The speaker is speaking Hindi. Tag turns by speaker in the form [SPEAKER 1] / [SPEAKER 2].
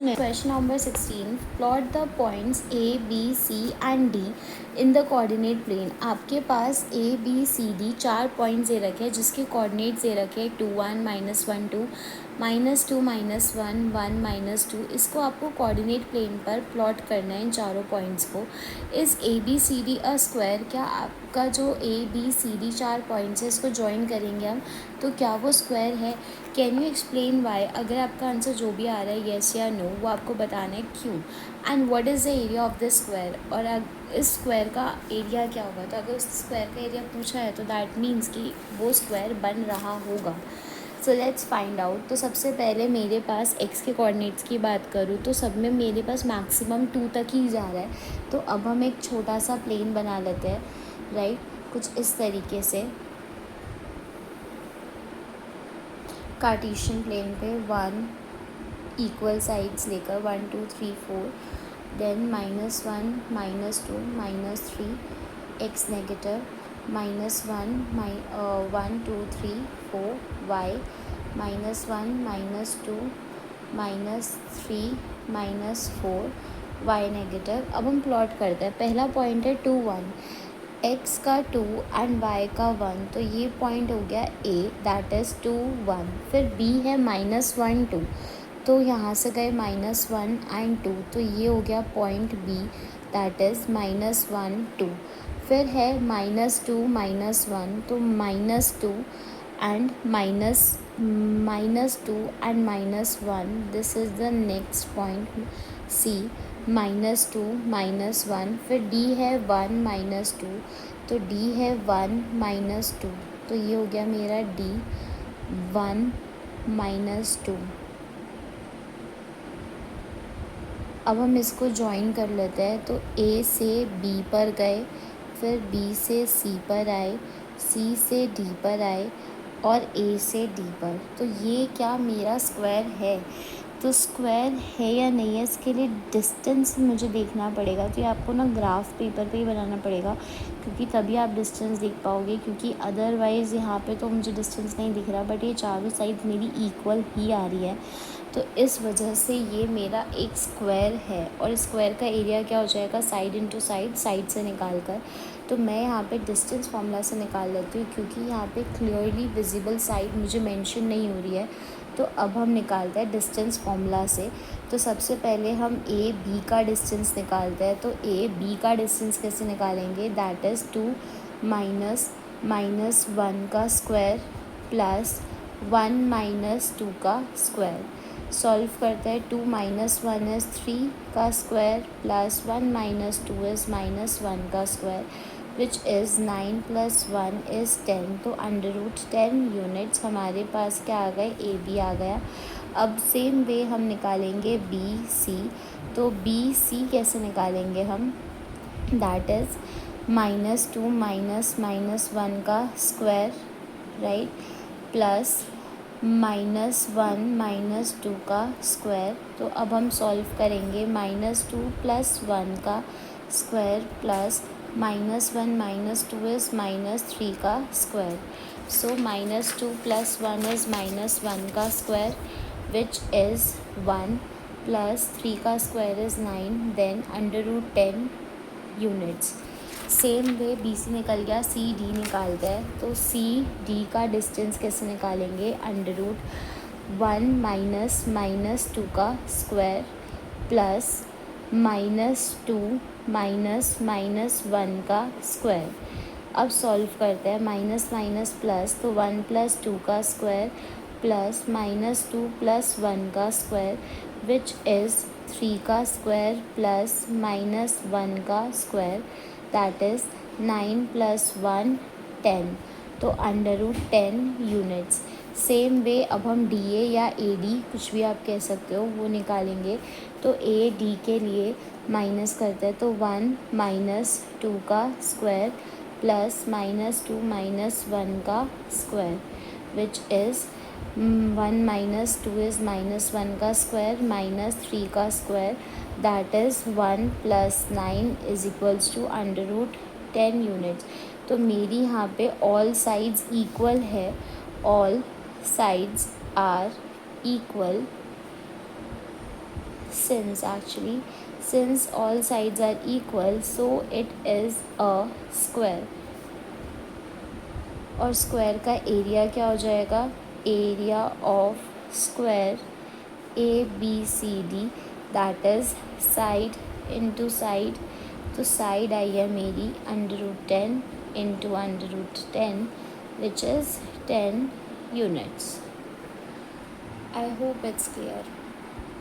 [SPEAKER 1] Question number 16. Plot the points A, B, C and D in the coordinate plane. आपके पास A, B, C, D 4 points दे रखे हैं जिसके कोऑर्डिनेट्स दे रखे हैं 2 1 -1 2 -2 -1 1 -2। इसको आपको कोऑर्डिनेट प्लेन पर प्लॉट करना है इन चारों पॉइंट्स को। इस A B C D a square, क्या आपका जो A B C D 4 points है इसको ज्वाइन करेंगे हम तो क्या वो स्क्वायर है? Can you explain why? अगर आपका आंसर जो भी आ रहा है येस या नो, वो आपको बताना है क्यों। And what is the area of this square, और इस स्क्वायर का एरिया क्या होगा। तो अगर उस स्क्वायर का एरिया पूछा है तो दैट मीन्स कि वो स्क्वायर बन रहा होगा। So let's find out. तो सबसे पहले मेरे पास एक्स के कोऑर्डिनेट्स की बात करूँ तो सब में मेरे पास मैक्सिमम 2 तक ही जा रहा है। तो अब हम एक छोटा सा प्लेन बना लेते हैं, राइट, कुछ इस तरीके से। कार्टेशियन प्लेन पे 1 इक्वल साइड्स लेकर 1 2 3 4, then -1 -2 -3 X negative, -1 1 2 3 4 Y, -1 -2 -3 -4 Y negative. अब हम प्लॉट करते हैं। पहला पॉइंट है 2 1, एक्स का 2 एंड वाई का 1, तो ये पॉइंट हो गया ए, दैट इज़ 2 1। फिर बी है -1 2, तो यहाँ से गए -1 एंड 2, तो ये हो गया पॉइंट बी, दैट इज़ -1 2। फिर है -2 -1, तो -2 and -2 and -1, this is the next point C, -2 -1। फिर डी है 1 -2, तो डी है 1 -2, तो ये हो गया मेरा डी 1 -2। अब हम इसको ज्वाइन कर लेते हैं। तो ए से बी पर गए, फिर बी से सी पर आए, सी से डी पर आए और ए से डी पर। तो ये क्या मेरा स्क्वायर है? तो स्क्वायर है या नहीं है, इसके लिए डिस्टेंस मुझे देखना पड़ेगा। तो ये आपको ना ग्राफ पेपर पे ही बनाना पड़ेगा, क्योंकि तभी आप डिस्टेंस देख पाओगे, क्योंकि अदरवाइज़ यहाँ पे तो मुझे डिस्टेंस नहीं दिख रहा, बट ये चारों साइड मेरी इक्वल ही आ रही है। तो इस वजह से ये मेरा एक स्क्वायर है। और स्क्वायर का एरिया क्या हो जाएगा, साइड इंटू साइड, साइड से निकाल कर। तो मैं यहाँ पे डिस्टेंस फार्मूला से निकाल लेती हूँ, क्योंकि यहाँ पे क्लियरली विजिबल साइड मुझे मेंशन नहीं हो रही है। तो अब हम निकालते हैं डिस्टेंस फार्मूला से। तो सबसे पहले हम ए बी का डिस्टेंस निकालते हैं। तो ए बी का डिस्टेंस कैसे निकालेंगे, दैट इज़ 2 -1 का स्क्वायर प्लस 1 -2 का स्क्वायर। सॉल्व करते हैं। 2 -1 इज़ 3 का स्क्वायर प्लस 1 -2 इज़ -1 का स्क्वायर, विच इज़ 9 + 1 इज़ 10। तो √10 यूनिट्स हमारे पास क्या आ गए, ए बी आ गया। अब सेम वे हम निकालेंगे बी सी। तो बी सी कैसे निकालेंगे हम, दैट इज़ -2 -1 का स्क्वायर, राइट, प्लस -1 -2 का स्क्वायर। तो अब हम सॉल्व करेंगे। -2 + 1 का स्क्वायर प्लस -1 -2 इज़ -3 का स्क्वायर। सो -2 + 1 इज़ -1 का स्क्वायर, विच इज़ 1 प्लस 3 का square is 9, then √10 units. Same way B C निकल गया, सी डी निकालते हैं। तो सी डी का डिस्टेंस कैसे निकालेंगे, √1 -2 का स्क्वायर प्लस -2 -1 का स्क्वायर। अब सॉल्व करते हैं। माइनस माइनस प्लस, तो 1 + 2 का स्क्वायर प्लस -2 + 1 का स्क्वायर, विच इज़ 3 का स्क्वायर प्लस -1 का स्क्वायर, दैट इज़ 9 + 1 10। तो √10 यूनिट्स। सेम वे अब हम डी ए या ए डी, कुछ भी आप कह सकते हो, वो निकालेंगे। तो ए डी के लिए माइनस करते हैं। तो 1 -2 का स्क्वायर प्लस -2 -1 का स्क्वायर, विच इज़ 1 -2 इज़ -1 का स्क्वायर -3 का square, that is 1 + 9 is equals to √10 units. तो मेरी यहाँ पे ऑल साइड्स इक्वल है, all sides are equal. since actually, since all sides are equal, so it is a square. और स्क्वायर का एरिया क्या हो जाएगा, area of square A B C D, that is side into side. तो साइड आई है मेरी √10 into √10 which is 10 units. I hope it's clear.